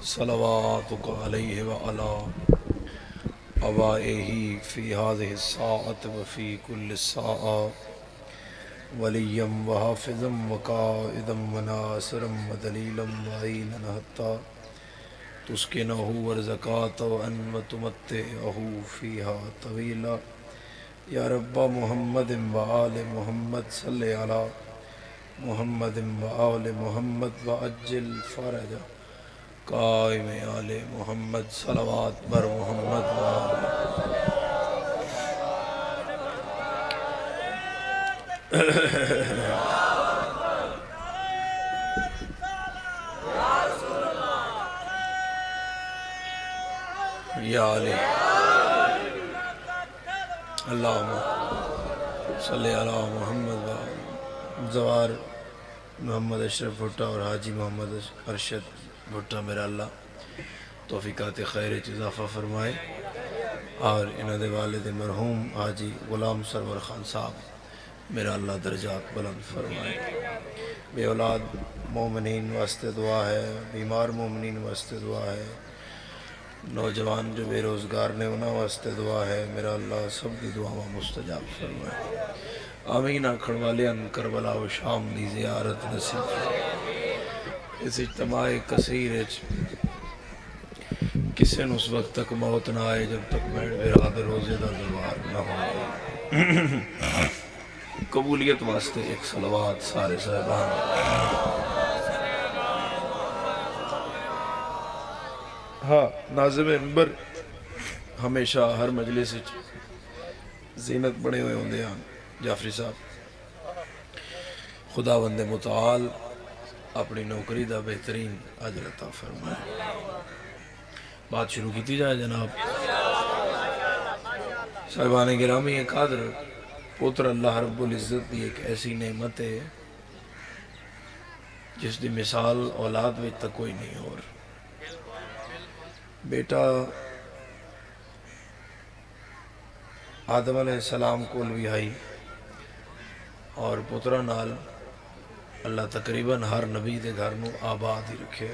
صلواتک علیہ وعلا آبائہ فی هذه الساعة وفی کل ساعة ولیا وحافظا وقائدا وناصرا ودلیلا معینا حتی تسکنہ ورزقات وان وتمتعہ فیہا طویلا یا رب محمد وآل محمد صلی علی محمد وآل محمد وعجل فرجہ قائم آل محمد صلوات بر محمد وآل یا علی اللہم صلی علی محمد وآل زوار محمد اشرف بھٹا اور حاجی محمد ارشد بھٹا میرا اللہ توفیقات خیر اضافہ فرمائے اور انہوں دے والد مرحوم حاجی غلام سرور خان صاحب میرا اللہ درجات بلند فرمائے بے اولاد مومنین واسطے دعا ہے بیمار مومنین واسطے دعا ہے نوجوان جو بے روزگار نے انہوں واسطے دعا ہے میرا اللہ سب کی دعا مستجاب فرمائے آمین آکھن والیان کربلا و شام دی زیارت نصیب اس اجتماع کثیر کسے نو اس وقت تک موت نہ آئے جب تک میں براد روزے دا دوار نہ ہو قبولیت واسطے ایک صلوات سارے صاحبان ہاں ناظم انبر ہمیشہ ہر مجلس زینت بڑے ہوئے ہوں دے جعفری صاحب خداوند متعال اپنی نوکری دا بہترین اجر عطا فرمائے بات شروع کی جائے جناب صاحبان گرامی قادر پتر اللہ رب العزت دی ایک ایسی نعمت ہے جس دی مثال اولاد میں تک کوئی نہیں اور بیٹا آدم علیہ السلام کول بھی آئی اور پترہ نال اللہ تقریباً ہر نبی دے گھر نو آباد ہی رکھے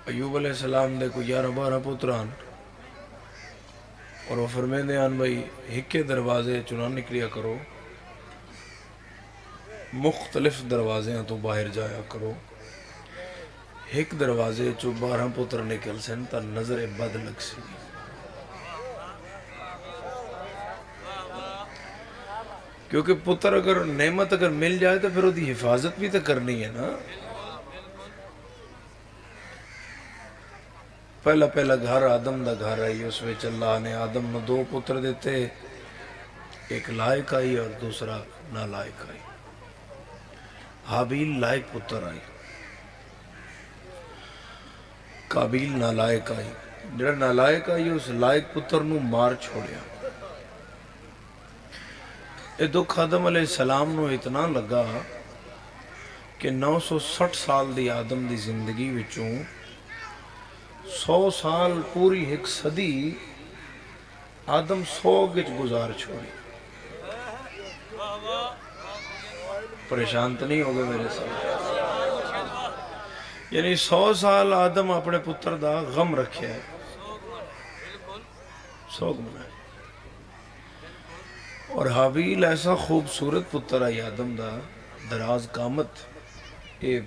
ایوب علیہ السلام دے کو 11-12 پتران اور وہ فرمین دے آن بھائی ہکے دروازے چنان نکلیا کرو مختلف دروازے ہیں تو باہر جایا کرو ایک دروازے چو 12 پتر نکل سن تا نظر بد لگ سی کیونکہ پتر اگر نعمت اگر مل جائے تو پھر وہ دی حفاظت بھی تو کرنی ہے نا پہلا گھر آدم دا گھر آئی اس میں اللہ نے آدم نے 2 پتر دیتے ایک لائق آئی اور دوسرا نالائق آئی حابیل لائق پتر آئی قابیل نالائق آئی جڑا نالائق آئی اس لائق پتر نو مار چھوڑیا یہ دکھ آدم علیہ السلام نو اتنا لگا کہ 960 سال دی آدم دی زندگی وچوں 100 سال پوری ایک صدی آدم 100 گچ گزار چھوڑی پریشان تو نہیں ہوگے میرے ساتھ یعنی 100 سال آدم اپنے پتر دا غم رکھے ہے سوگ منائے اور حابیل ایسا خوبصورت پتر آئی آدم دا دراز قامت اے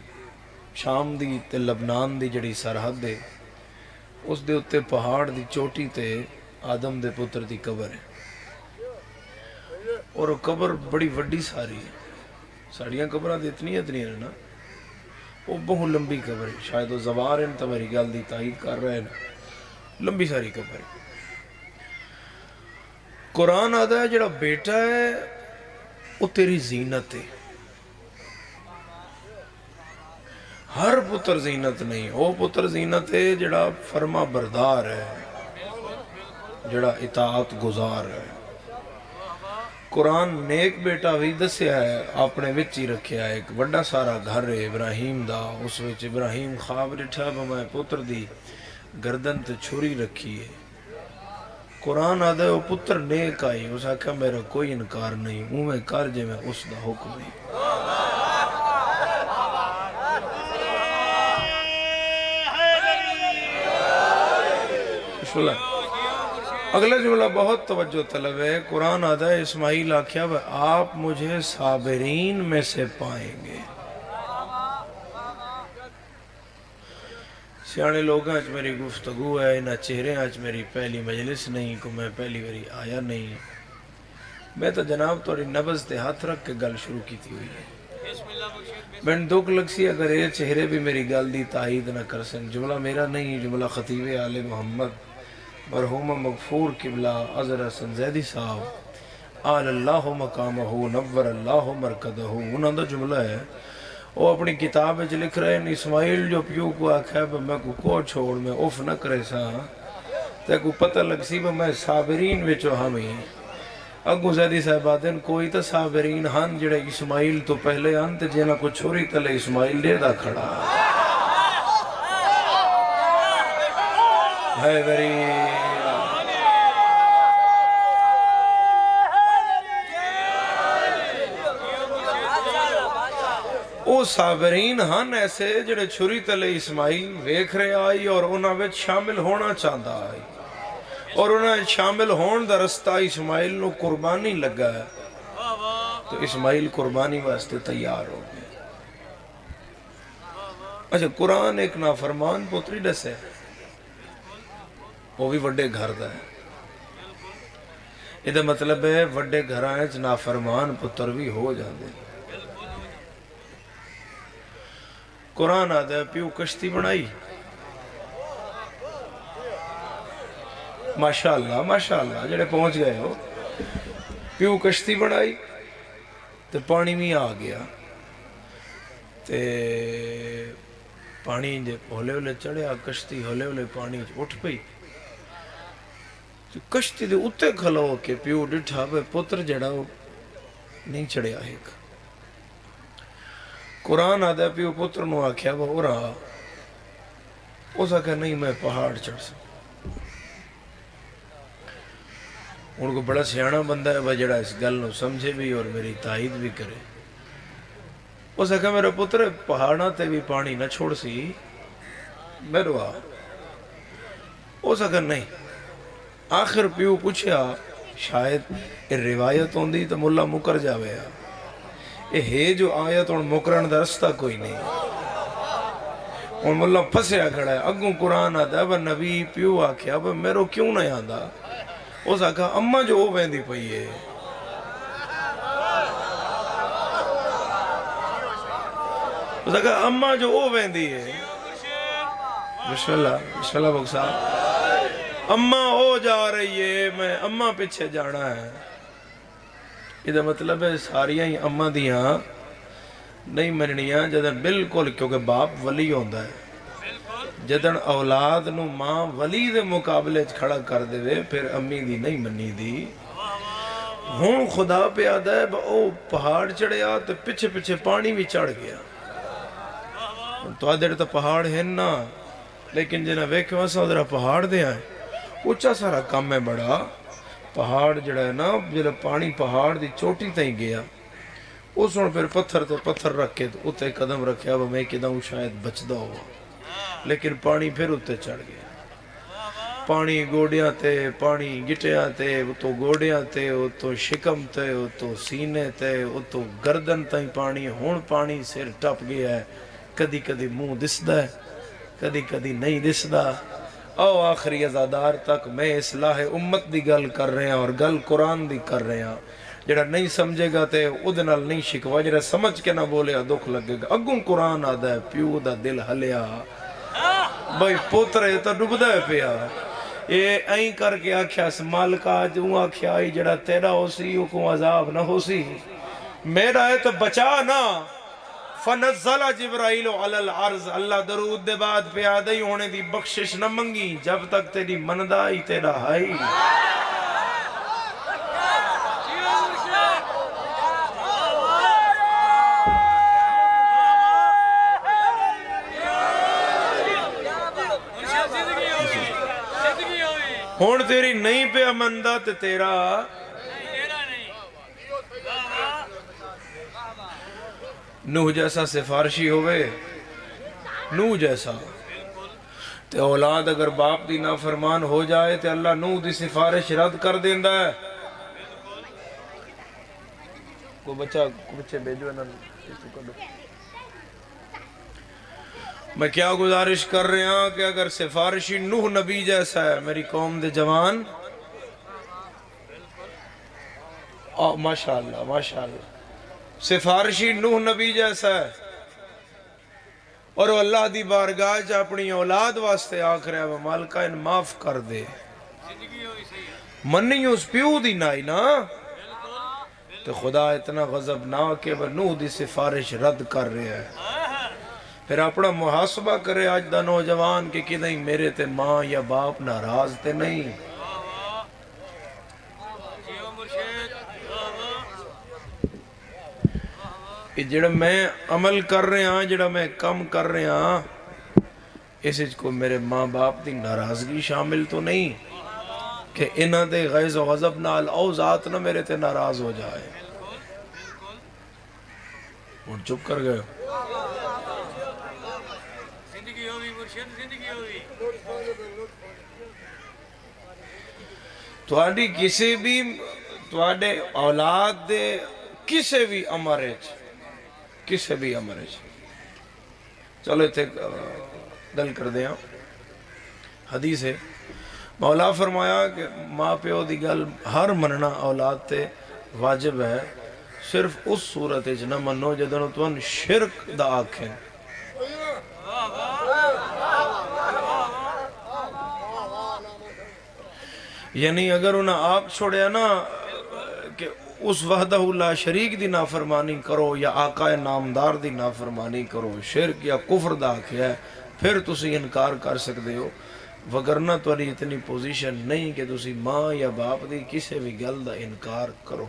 شام دی تے لبنان دی جڑی سرحد دے اس دے اتے پہاڑ دی چوٹی تے آدم دے پتر دی قبر ہے اور وہ قبر بڑی وڈی ساری ہے ساڑیاں قبرہ دے اتنی ہے نا وہ بہت لمبی قبر ہے شاید وہ زوار ہیں تو میری گل دی تائید کر رہے ہیں لمبی ساری قبر ہے قرآن آدھا ہے جڑا بیٹا ہے وہ تیری زینت ہے ہر پتر زینت نہیں وہ پتر زینت ہے جڑا فرما بردار ہے جڑا اطاعت گزار ہے قرآن نیک بیٹا بھی دسیا ہے اپنے وچ ہی رکھیا ہے ایک بڑا سارا گھر ہے ابراہیم دا اس وچ ابراہیم خواب رٹھا میں پتر دی گردن تے چھری رکھی ہے قرآن آدھا ہے وہ پتر نیک آئی اس آکھا میرا کوئی انکار نہیں میں کر جے میں اس دا حکم نہیں بسم اللہ. اگلا جملہ بہت توجہ طلب ہے. قرآن آدھا ہے اسماعیل آکھیا آپ مجھے صابرین میں سے پائیں گے. سیانے لوگاں اچ میری گفتگو ہے، انہاں چہرے اچ میری پہلی مجلس نہیں کو میں پہلی باری آیا نہیں. میں تو جناب توڑی نبض تے ہاتھ رکھ کے گل شروع کی تھی ہوئی ہے. میں دکھ لگ سی اگر یہ چہرے بھی میری گل دی تائید نہ کر سن. جملہ میرا نہیں، جملہ خطیب آل محمد مرحوم مغفور قبلہ عذر حسن زیدی صاحب آل اللہ مقامہ نور اللہ مرکدہ، انہوں نے جملہ ہے. وہ اپنی کتاب میں لکھ رہے ہیں اسماعیل جو پیو کو آکھا ہے میں کو چھوڑ میں اف نہ کرے سا تے کو پتہ لگ سی میں صابرین وچو ہمیں. اگو زیدی صاحبات ہیں کوئی تا صابرین ہن جڑے اسماعیل تو پہلے ہن تے جنہ کو چھوڑی تلے اسماعیل دے دا کھڑا ہے بری. او صابرین ہن ایسے جڑے چھری تلے اسماعیل ویکھ رہے آئی اور انہاں وچ شامل ہونا چاہتا آئی اور انہیں شامل ہون دا رستہ اسماعیل نو قربانی لگا ہے تو اسماعیل قربانی واسطے تیار ہو گئے. اچھا قرآن ایک نافرمان پتری ڈس ہے وہ بھی وڈے گھر دا ہے. یہ مطلب ہے وڈے گھر آئے نافرمان پتر بھی ہو جاندے. قرآن آدھا ہے پیو کشتی بنائی ماشاءاللہ جڑے پہنچ گئے ہو. پیو کشتی بنائی تے پانی میں آ گیا تے پانی جے ہولے ہولے چڑھیا کشتی ہولے ہولے پانی اٹھ پئی. کشتی دے اتے کھلو کے پیو ڈٹھا پہ پتر جڑا نہیں چڑھیا ایک. قرآن آدھا پیو پتر نو آکھیا وہ ہو رہا اس آکھا نہیں میں پہاڑ چڑھ سکتا. ان کو بڑا سیانا بندہ ہے وہ جڑا اس گل نو سمجھے بھی اور میری تائید بھی کرے. اس آکھا میرا پتر پہاڑاں تے بھی پانی نہ چھوڑ سی میرو آ. اس آکھا نہیں. آخر پیو پوچھیا شاید یہ روایت ہوندی تو ملا مکر جاوے آ. یہ ہے جو آیت اور مکرن دا رستہ کوئی نہیں. اور ملا پھسیا کھڑا ہے. اگوں قرآن آتا ہے وہ نبی پیو آکھیا وہ میرو کیوں نہیں آندا. اس آکھا اممہ جو وہ ویندی پئی ہے. اس آکھا اممہ جو وہ ویندی ہے. بسم اللہ بکسا. اممہ ہو جا رہی ہے میں اممہ پیچھے جانا ہے. یہ مطلب ہے ساریاں ہی اممہ دیاں نہیں مننیاں جدن بالکل کیونکہ باپ ولی ہوندہ ہے. جدن اولاد نو ماں ولی دے مقابلے کھڑا کر دے وے پھر امی دی نہیں منی دی. ہون خدا پہ آدھا ہے او پہاڑ چڑھیا تو پچھے پچھے پانی بھی چڑھ گیا. تو آدھر تو پہاڑ ہے نا لیکن جنہ ویکھے واسا ادھرا پہاڑ دے آئے اچھا سارا کام ہے بڑا. پہاڑ جڑا ہے نا جڑا پانی پہاڑ دی چوٹی تائیں گیا اس نے پھر پتھر تے پتھر رکھ کے اتے قدم رکھیا وہ میں کدھاں شاید بچدا ہوا لیکن پانی پھر اتے چڑھ گیا. پانی گوڑیاں تے پانی گٹیاں تے تو گوڑیاں تے تو شکم تے تو سینے تے تو گردن تائیں پانی. ہون پانی سر ٹپ گیا ہے. کدی کدی منہ دسدا ہے کدی کدی نہیں دسدا. او آخری ازادار تک میں اصلاح امت دی گل کر رہے ہیں اور گل قرآن دی کر رہے ہیں. جڑا نہیں سمجھے گا تے ادھنال نہیں شکوا جڑا سمجھ کے نہ بولے دکھ لگے گا. اگوں قرآن آدھا ہے پیو دا دل ہلیا بھائی پوترے تا ڈبدا ہے پیا. اے این کر کے آکھیا مالکا جو آکھیا جڑا تیرا ہو سی او کو عذاب نہ ہو سی میرا ہے تو بچا نا. فنزل جبرائیل علی العرض اللہ درود دے بعد پیادہ ہی ہونے دی بخشش نہ منگی جب تک تیری مندائی تیرا ہائی. ہون تیری نہیں پہ امندہ تے تیرا نوح جیسا سفارشی ہوئے. نوح جیسا تے اولاد اگر باپ دی نافرمان ہو جائے تے اللہ نوح دی سفارش رد کر دیندا ہے. کو بچے بھیجو انہاں. میں کیا گزارش کر رہا ہوں کہ اگر سفارشی نوح نبی جیسا ہے میری قوم دے جوان، ماشاءاللہ ماشاءاللہ، سفارشی نوح نبی جیسا ہے اور وہ اللہ دی بارگاہ جا اپنی اولاد واسطے آکھ رہا ہے وہ مالکہ ان معاف کر دے، منی اس پیو دی نائی نا، تو خدا اتنا غضب نہ کہ وہ نوح دی سفارش رد کر رہا ہے. پھر اپنا محاسبہ کرے آج دا نوجوان کہ کدھیں میرے تے ماں یا باپ ناراض تے نہیں. جڑا میں عمل کر رہے ہاں، جڑا میں کم کر رہے ہاں، اس کو میرے ماں باپ دی ناراضگی شامل تو نہیں کہ انہاں دے غیظ و غضب نال او ذات نہ میرے تے ناراض ہو جائے. اور چپ کر گئے. تواڈی کسی بھی تواڈے اولاد دے کسی بھی امر چلو اتنے گل کر دیا. حدیث ہے مولا فرمایا کہ ماں پیو دی گل ہر مننا اولاد تے واجب ہے، صرف اس صورت وچ نہ منو جدوں تون شرک دا آکھیں. یعنی اگر انہیں آپ چھوڑیا نا کہ اس وحدہ لا شریک دی نافرمانی کرو یا آقا نامدار دی نافرمانی کرو، شرک یا کفر دا کیا ہے، پھر تسی انکار کر سکتے ہو. وگرنہ تواڈی اتنی پوزیشن نہیں کہ تسی ماں یا باپ دی کسی بھی گل دا انکار کرو.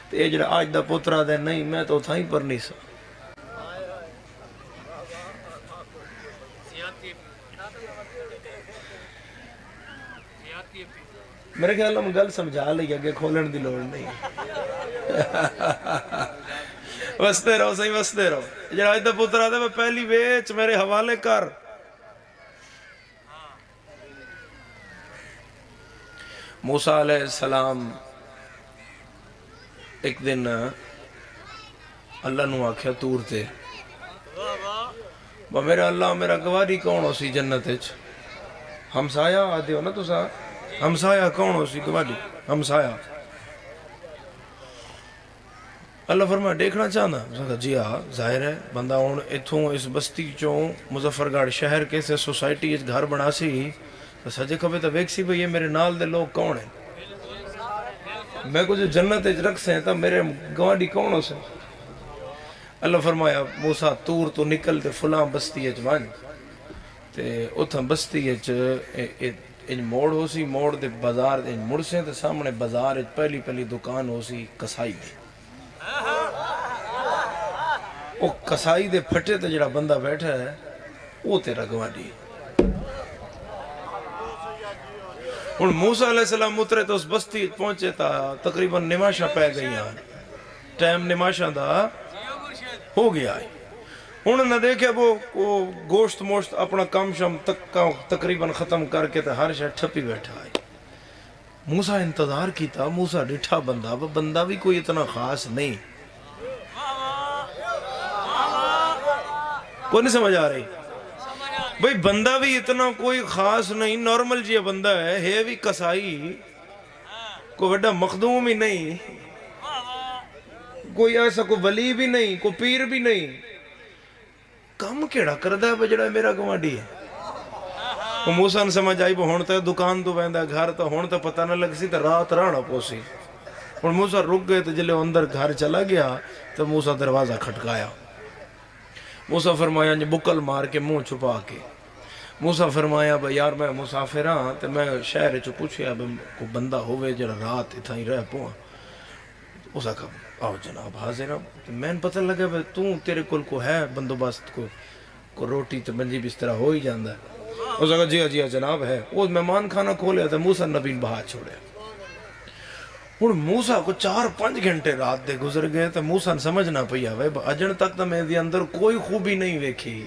تے جڑا آج دا پترا دے نہیں میں تو تھائیں پر نہیں سا. میرے خیال میں گل سمجھا لئی اگے کھولن دی لوڑ نہیں. وستے رہو صحیح وستے رہو. جڑا اج دا پتر آدھے میں پہلی ویچ میرے حوالے کر. موسیٰ علیہ السلام ایک دن اللہ نو آکھیا تور تے میرا اللہ میرا گواری کون ہو سی جنت وچ؟ ہمسایہ آدھے ہو نا تساں، ہمسایہ کون ہو سی گواری؟ ہمسایہ. اللہ فرمایا دیکھنا چاہنا؟ جی ہاں ظاہر ہے بندہ ہوں اتھوں اس بستی چوں مظفر گڑھ شہر کے سے سوسائٹی اس گھر بنا سی تو سجے کھبے تو ویک سی بھئی یہ میرے نال دے لوگ کون ہیں؟ میں کچھ جنت رکھ سے ہیں تو میرے گواری کون ہو سے؟ اللہ فرمایا موسیٰ تور تو نکل تے فلاں بستی اچ وان تے اتھاں بستی اچ ان موڑ ہو سی، موڑ دے بازار ان مڑ سے تے سامنے بازار اچ پہلی دکان ہو سی کسائی دی. او کسائی دے پھٹے تے جڑا بندہ بیٹھا ہے وہ تیرا گواری ہے. ہن موسیٰ علیہ السلام اترے تو اس بستی پہنچے تا تقریباً نماشا پہ گئی ہیں، ٹائم نماشا دا ہو گیا ہے. ہن نہ دیکھے وہ گوشت موشت اپنا کام شام تقریباً ختم کر کے تے ہر شے ٹھپی بیٹھا ہے. موسیٰ انتظار کیتا، موسیٰ ڈٹھا بندہ، وہ بندہ بھی کوئی اتنا خاص نہیں. کوئی نہیں سمجھ آ رہی بھئی بندہ بھی اتنا کوئی خاص نہیں، نارمل جی بندہ ہے بھی کسائی، کوئی بڑا مخدوم ہی نہیں، کوئی ایسا کوئی ولی بھی نہیں، کوئی پیر بھی نہیں. کم کیڑا کردہ ہے بجڑا میرا گوانڈی ہے. وہ موسیٰ نے سمجھ آئی وہ ہونتا ہے دکان تو بہندہ گھر تو ہونتا پتہ نہ لگ سی تو رات رانا پوسی. اور موسیٰ رک گئے تو جلے اندر گھر چلا گیا تو موسیٰ دروازہ کھٹکایا. موسیٰ فرمایا جی بکل مار کے منہ چھپا کے. موسیٰ فرمایا بھئی یار میں مسافر ہاں تو میں شہر چو پوچھیا کو بندہ ہوئے جڑا رات اتھا ہی رہ پوا. اسا کہا آؤ جناب حاضر ہوں. میں نے پتہ لگا بھئی تیرے کل کو ہے بندوبست کو روٹی تو منجی بسترہ ہو ہی جاندہ ہے. اسا کہا جی جناب ہے. وہ مہمان کھانا کھولے تو موسیٰ نبی بہا چھوڑے. ہوں موسا کو 4-5 گھنٹے رات دے گزر گئے تو موسا نے سمجھ نہ پئی آوے اجن تک تو میں اندر کوئی خوبی نہیں ویکھی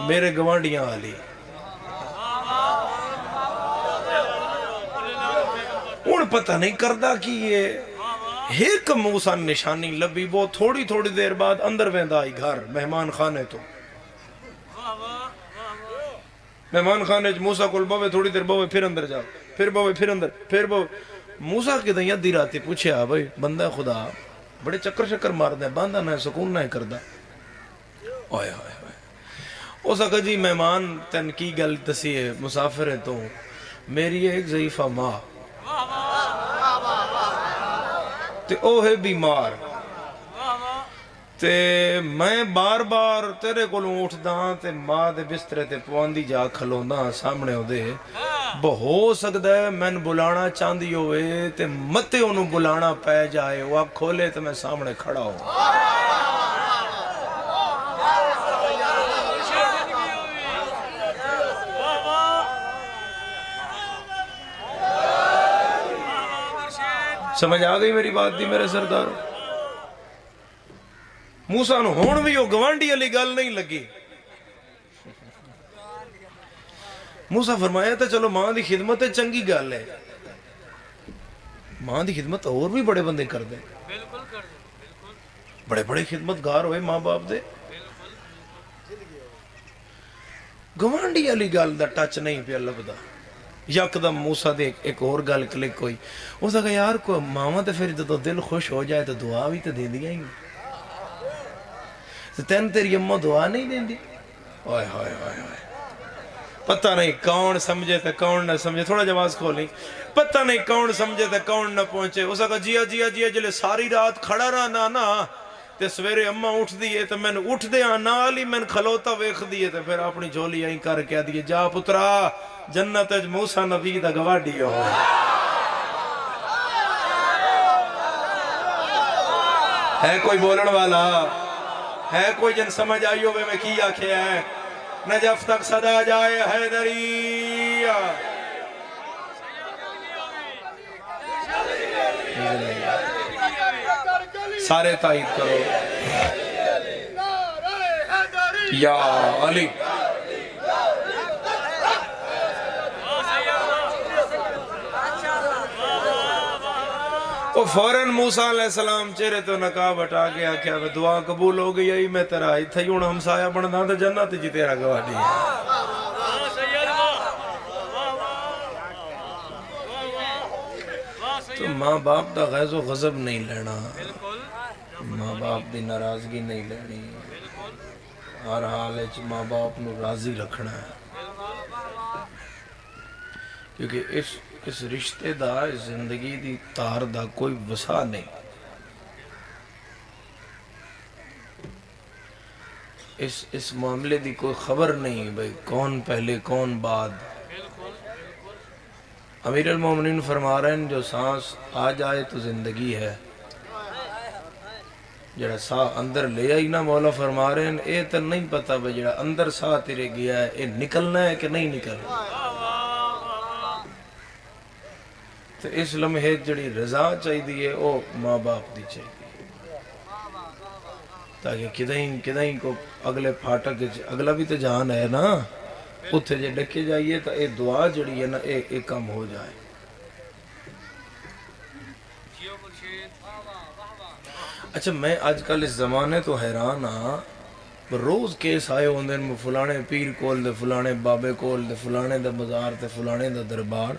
میرے گوانڈیاں والی. ہوں پتہ نہیں کردا کی یہ ایک موسا نشانی لبی وہ تھوڑی تھوڑی دیر بعد اندر ویندا آئی گھر مہمان خانے تو. مہمان خانے موسا کول بوے تھوڑی دیر بوے پھر اندر جاؤ پھر بوے پھر اندر پھر بوے. موسا کی دیں ادھی راتی پوچھیا بھائی بندہ خدا بڑے چکر شکر ماردا ہے باندھا نہ سکون نہ کردا. اوئے ہوئے ہوئے اس آخا جی مہمان تن کی گل دسی ہے مسافر ہے تو میری ایک ضعیفہ ماں تے او ہے بیمار تے میں بار بار تیرے کو اٹھ داں تے ماں دے بسترے تے پواندی جا کھلونداں سامنے ہو دے ہو سکتا ہے میں بلانا چاندی ہوئے تے متے انہوں بلانا پہ جائے وہ آپ کھولے تے میں سامنے کھڑا ہوں. سمجھ آ گئی میری بات دی میرے سردار. موسیٰ نو ہون بھی وہ گوانڈی علی گل نہیں لگی. موسیٰ فرمایا تھا چلو ماں دی خدمت ہے چنگی گل ہے ماں دی خدمت اور بھی بڑے بندے کر دیں بڑے بڑے خدمت گار ہوئے ماں باپ دے گوانڈی علی گل دا ٹچ نہیں پیا لبدا. یکدم موسیٰ دے ایک اور گل کلک ہوئی اس نے کہا یار کو ماما تے پھر جدو دل خوش ہو جائے تو دعا بھی تو دے دیا ہی تین تیری اماں دعا نہیں دیں دی. اوئے ہوئے ہوئے ہوئے پتہ نہیں کون سمجھے تے کون نہ سمجھے تھوڑا جواز کھولیں پتہ نہیں کون سمجھے تے کون نہ پہنچے. اس نے کہا جیا جیا جیا جلے ساری رات کھڑا رہنا نا تے سویرے اماں اٹھ دیئے تے میں اٹھ دیا نالی میں کھلوتا ویکھ دیئے تے پھر اپنی جھولی آئیں کر کے دیئے جا پترا جنت اج موسیٰ نبی دا گواڈی ہو. ہے کوئی بولن والا ہے کوئی جن سمجھ آئیو میں کی آکھے ہے نجف تک صدا جائے حیدری. سارے تائید کرو یا علی. وہ فوراً موسیٰ علیہ السلام چہرے تو نقاب ہٹا کے آکھیا دعا قبول ہو گئی ہے میں تیرا اتھا ہی ہوں ہمسایہ بندا تے جنت جی تیرا گواڈی ہے. تو ماں باپ دا غیظ و غضب نہیں لینا ماں باپ دی ناراضگی نہیں لینی ہر حال ہے ماں باپ نو راضی رکھنا ہے کیونکہ اس رشتے دا اس زندگی دی تار دا کوئی وسع نہیں. اس معاملے دی کوئی خبر نہیں بھئی کون پہلے کون بعد. امیر المومنین فرما رہے ہیں جو سانس آ جائے تو زندگی ہے جڑا ساہ اندر لے آئی نا مولا فرما رہے ہیں اے تو نہیں پتا بھئی جڑا اندر ساہ تیرے گیا ہے اے نکلنا ہے کہ نہیں نکلنا. تو اس لمحے جڑی رضا چاہی دیئے او ماں باپ دی چاہی دیئے تاکہ کدہیں کو اگلے پھاٹک اگلا بھی تو جان ہے نا اتھے جے ڈکے جائیے تو اے دعا جڑی ہے نا اے کم ہو جائے. اچھا میں آج کل اس زمانے تو حیران ہاں روز کیس آئے ہوندے ہیں فلانے پیر کول دے فلانے بابے کول دے فلانے دے بازار دے فلانے دے دربار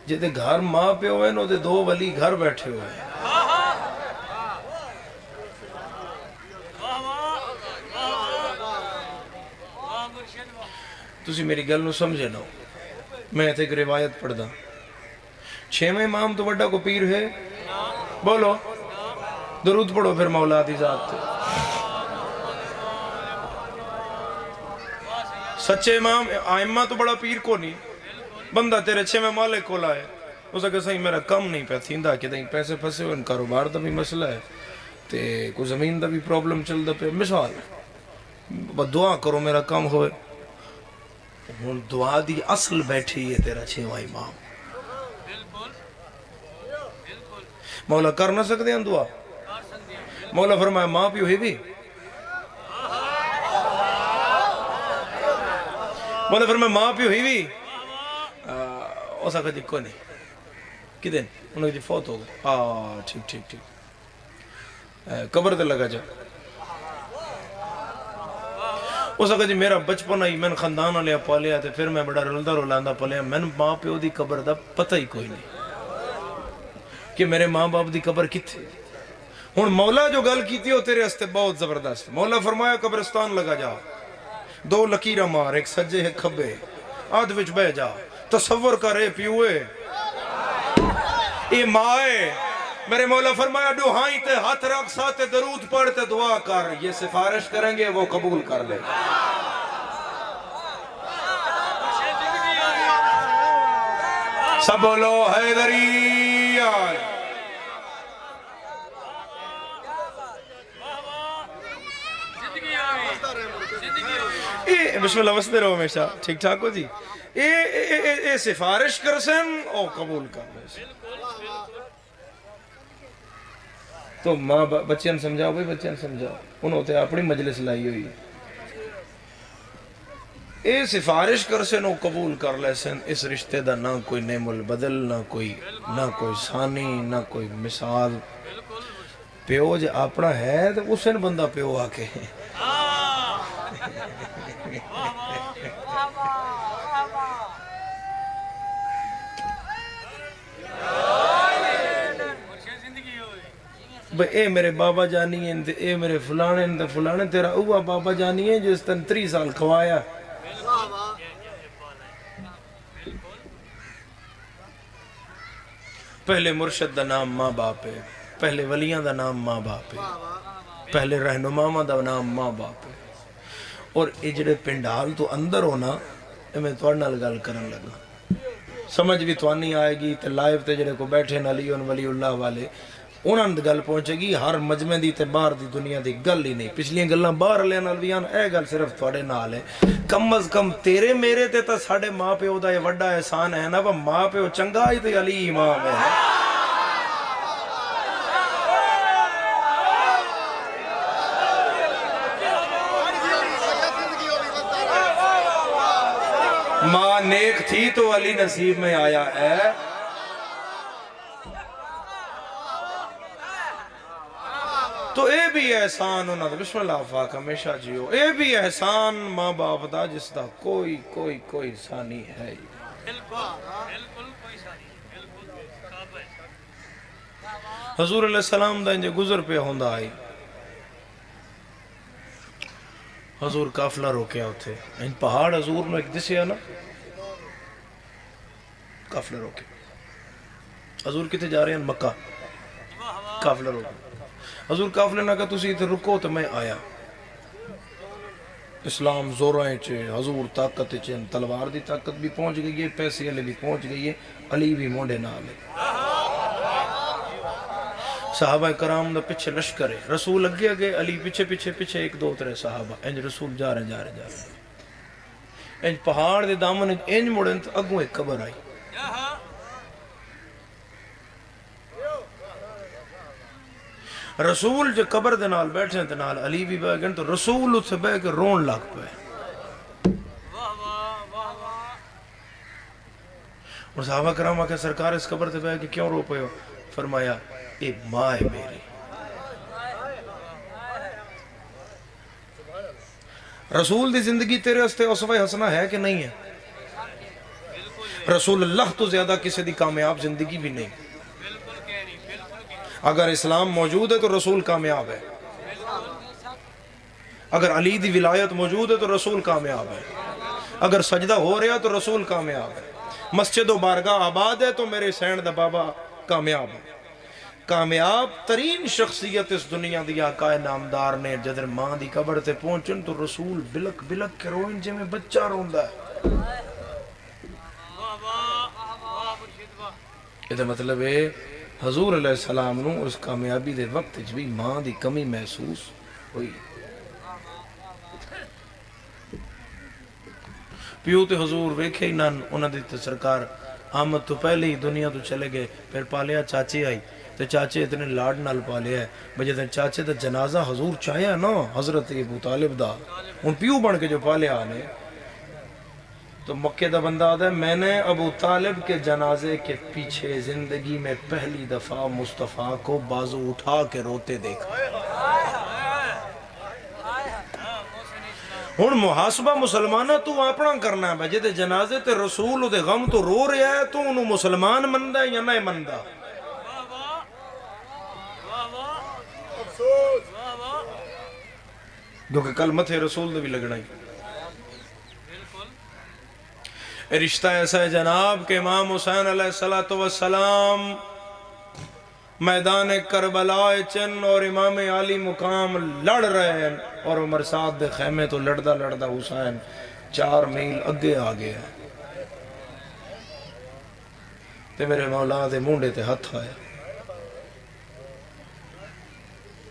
جدے گھر ماں پہ ہوئے نو دے دو ولی گھر بیٹھے ہوئے ہیں. تسی میری گل نو سمجھے نہ میں ایک روایت پڑھ دا 6ویں امام تو بڑا کو پیر ہے بولو درود پڑھو پھر مولا دی ذات تے. سچے امام آئمہ تو بڑا پیر کو نہیں بندہ تیرے 6ویں مالک کو لائے اس نے کہا صحیح میرا کم نہیں پہ تھیندا کہ دیں پیسے پھسے ہوئے ان کاروبار دا بھی مسئلہ ہے تے کوئی زمین دا بھی پرابلم چل دا پہ مثال ہے دعا کرو میرا کم ہوئے. ہن دعا دی اصل بیٹھی ہے تیرا 6واں امام مولا کر نہ سکتے ہیں دعا؟ مولا فرمایا ماں پیو ہی بھی، مولا فرمایا ماں پیو ہی بھی اسا کدی کوئی نہیں کدن انہوں نے فوت ہو گئے ٹھیک ٹھیک ٹھیک قبر تے لگا جا اس وقت جی میرا بچپن آئی میں خاندان والے پالیا تے پھر میں بڑا رلدا رولاندہ پالیا میں ماں پیو دی قبر دا پتہ ہی کوئی نہیں کہ میرے ماں باپ دی قبر کتھے ہن مولا جو گل کیتی ہو تیرے ہستے بہت زبردست مولا فرمایا قبرستان لگا جا دو لکیرہ مار ایک سجے ایک کھبے آدھ وچ بہ جا تصور کرے پیوے اے مائے میرے مولا فرمایا ڈوہائیں تے ہاتھ رکھ ساتے درود پڑھتے دعا کر یہ سفارش کریں گے وہ قبول کر لے سب بولو حیدری آئے بسم اللہ وستے رہو ہمیشہ ٹھیک ٹھاک ہو جی اے سفارش کر سن او قبول کر لے تو ماں بچیاں سمجھاؤ بھئی بچیاں سمجھاؤ انہوں تے اپنی مجلس لائی ہوئی اے سفارش کر سن او قبول کر لے سن اس رشتے دا نہ کوئی نعم البدل نہ کوئی ثانی نہ کوئی مثال پیو جو اپنا ہے تو اسن بندہ پیو آکے اے میرے بابا جانی ہیں اے میرے فلانے ہیں فلانے تیرا اوہ بابا جانی ہیں جس تن 3 سال کھوایا پہلے مرشد دا نام ماں باپ ہے پہلے ولیاں دا نام ماں باپ ہے پہلے رہنماں دا نام ماں باپ ہے اور یہ جڑے پنڈال تو اندر ہونا میں توڑنا گل کرن لگا سمجھ بھی توانی آئے گی تے لائیو تے جڑے کو بیٹھے نالی ان ولی اللہ والے انہاں نے گل پہنچے گی ہر مجمع دی تے باہر دی دنیا دی گل ہی نہیں پچھلیاں گلاں باہر لیاں نال بھی اے گل صرف تواڈے نال ہے کم از کم تیرے میرے تے تا ساڈے ماں پیو دا یہ وڈا احسان ہے نا وہ ماں پیو چنگا ہی تے علی امام ہے ماں نیک تھی تو علی نصیب میں آیا ہے تو اے بھی احسان ہونا بسم اللہ فاق ہمیشہ جیو اے بھی احسان ماں باپ دا جس دا کوئی ثانی ہے حضور علیہ السلام دا انجھے گزر پہ ہوندہ آئی حضور قافلہ روکیا ہوتے ان پہاڑ حضور میں ایک دسیا نا قافلہ روکے حضور کتے جا رہے ہیں مکہ قافلہ روکے حضور قافلہ نہ کہا تسی اتھے رکو تو میں آیا اسلام زورائیں چھے حضور طاقت چھے تلوار دی طاقت بھی پہنچ گئی ہے پیسے علی بھی پہنچ گئی ہے علی بھی مونڈے نہ آلے صحابہ کرام دا پچھے لشکر ہے رسول اگے اگے علی پچھے پچھے پچھے 1 2 3 صحابہ انج رسول جا رہے انج پہاڑ دے دامن انج مڑن تو اگوں ایک قبر آئی رسول جو قبر دے نال بیٹھے ہیں نال علی بھی بیٹھ گئے تو رسول اس سے بیٹھ کے رون لگ پہ اور صحابہ کرام آکے سرکار اس قبر سے بیٹھ کے کیوں رو پے ہو فرمایا اے ماں ہے میری رسول دی زندگی تیرے ہستے اسوہ حسنہ ہے کہ نہیں ہے رسول اللہ تو زیادہ کسی دی کامیاب زندگی بھی نہیں اگر اسلام موجود ہے تو رسول کامیاب ہے اگر علی دی ولایت موجود ہے تو رسول کامیاب ہے اگر سجدہ ہو رہا تو رسول کامیاب ہے مسجد و بارگاہ آباد ہے تو میرے سینڈ دا بابا کامیاب ہے کامیاب ترین شخصیت اس دنیا دی آقا نامدار نے جدر ماں دی قبر تے پہنچن تو رسول بلک بلک کے روئن جے میں بچہ روندہ ہے یہ مطلب ہے حضور علیہ السلام نو اس کامیابی دے وقت بھی ماں دی کمی محسوس ہوئی پیو تے حضور ویکھے نان انہاں دی سرکار آمد تو پہلے ہی دنیا تو چلے گئے پھر پالیا چاچی آئی تے چاچے اتنے لاڈ نال پالیا ہے بھئی جدن چاچے دا جنازہ حضور چاہیا نا حضرت ابو طالب دا ان پیو بن کے جو پالیا آنے تو مکے دا بندہ آتا ہے میں نے ابو طالب کے جنازے کے پیچھے زندگی میں پہلی دفعہ مصطفیٰ کو بازو اٹھا کے روتے دیکھا ہن محاسبہ مسلمانہ تو اپنا کرنا ہے بھائی تے جنازے تے رسول دے غم تو رو رہا ہے تو انہوں مسلمان مندہ یا نہ مندہ کیونکہ کل متھے رسول دے بھی لگنا ہی رشتہ ایسا ہے جناب کہ امام حسین علیہ السلام میدان کربلا چن اور امام علی مقام لڑ رہے ہیں اور عمر سعد دے خیمے تو لڑدا لڑدا حسین 4 میل اگے آگے ہے تے میرے مولا دے مونڈے تے ہتھ آیا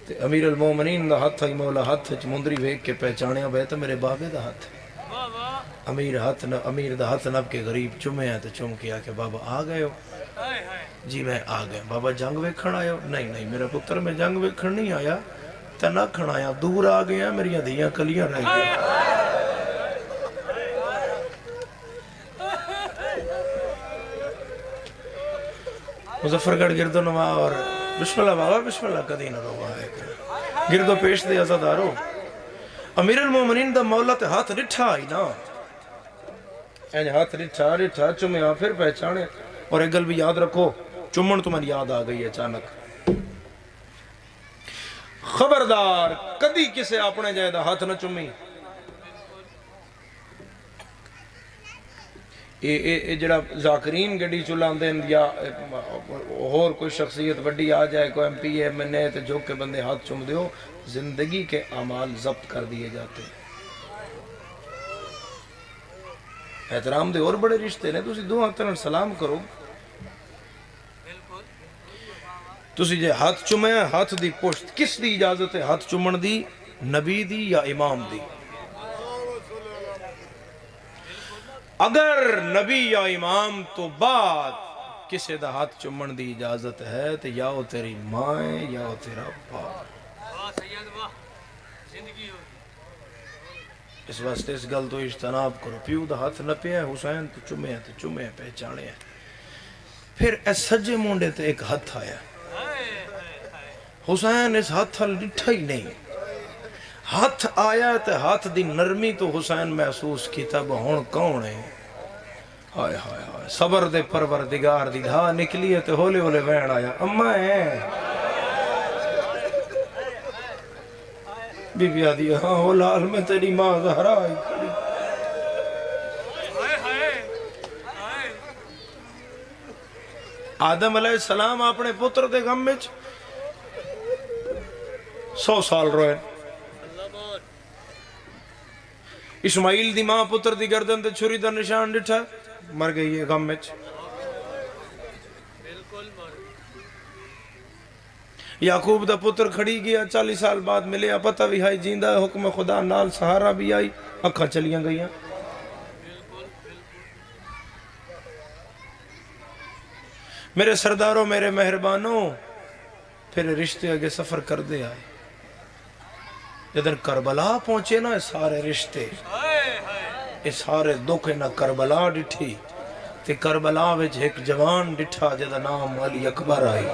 تے امیر المومنین دا ہتھ آئی مولا ہتھ مندری ویک کے پہچانیا بے تو میرے بابے دا ہتھ امیر دا ہتھ نب کے غریب چمے ہیں تو چم کیا کہ بابا آ گئے ہو جی میں آ گیا بابا جنگ ویکھن آیا ہو نہیں میرا پتر میں جنگ ویکھن نہیں آیا تے نہ کھن آیا دور آ گیا میری دھیاں کلیاں رہ گیا مظفرگڑھ گرد و نواح اور بسم اللہ بابا بسم اللہ کدی نہ روگا ہے گرد و پیش دے عزادارو امیر المومنین دا مولا تے ہاتھ رٹھا آئی نا اینج ہاتھ رٹھا چمیا پھر پہچانے اور ایک گل بھی یاد رکھو چمن تمہیں یاد آ گئی اچانک خبردار کدی کسے اپنے جائے دا ہاتھ نہ چمی اے جڑا ذاکرین گڑی چلان دیں یا اور کوئی شخصیت وڈی آ جائے کوئی ایم پی ایم این اے تے جو کہ بندے ہاتھ چم دیو زندگی کے اعمال ضبط کر دیے جاتے ہیں احترام دے اور بڑے رشتے نے تسی دو ہاتھ سلام کرو تسی جے ہاتھ چمے ہاتھ دی پشت کس دی اجازت ہے ہاتھ چمن دی نبی دی یا امام دی اگر نبی یا امام تو بعد کسے دا ہاتھ چمن دی اجازت ہے تو یا وہ تیری مائیں یا وہ تیرا باپ اس واسطے اس گل تو اجتناب کرو پیو دا ہاتھ نہ پیا حسین تو چمے پہچانے ہیں پھر اس سجے مونڈے تے ایک ہاتھ آیا حسین اس ہاتھ لٹھا ہی نہیں ہاتھ آیا تے ہاتھ دی نرمی تو حسین محسوس کیتا بہن کون ہے ہائے ہائے ہائے صبر دے پروردگار دی دھا نکلی ہے تے ہولے ہولے وین آیا اماں ہے بی بی آدھی ہاں ہو لال میں تیری ماں زہرا آئی کھڑی آدم علیہ السلام اپنے پتر دے غم میں 100 سال روئے اسماعیل دی ماں پتر دی گردن تے چھری دا نشان ڈٹھا مر گئی ہے غم میں یعقوب دا پتر کھڑی گیا 40 سال بعد ملے پتہ بھی ہائی جیندہ حکم خدا نال سہارا بھی آئی اکھا چلیاں گئیاں میرے سرداروں میرے مہربانوں پھر رشتے آگے سفر کر دے آئے جدن کربلا پہنچے نا سارے رشتے سارے دکھ نہ کربلا ڈٹھی تے کربلا وچ ایک جوان ڈٹھا جدا نام علی اکبر آئی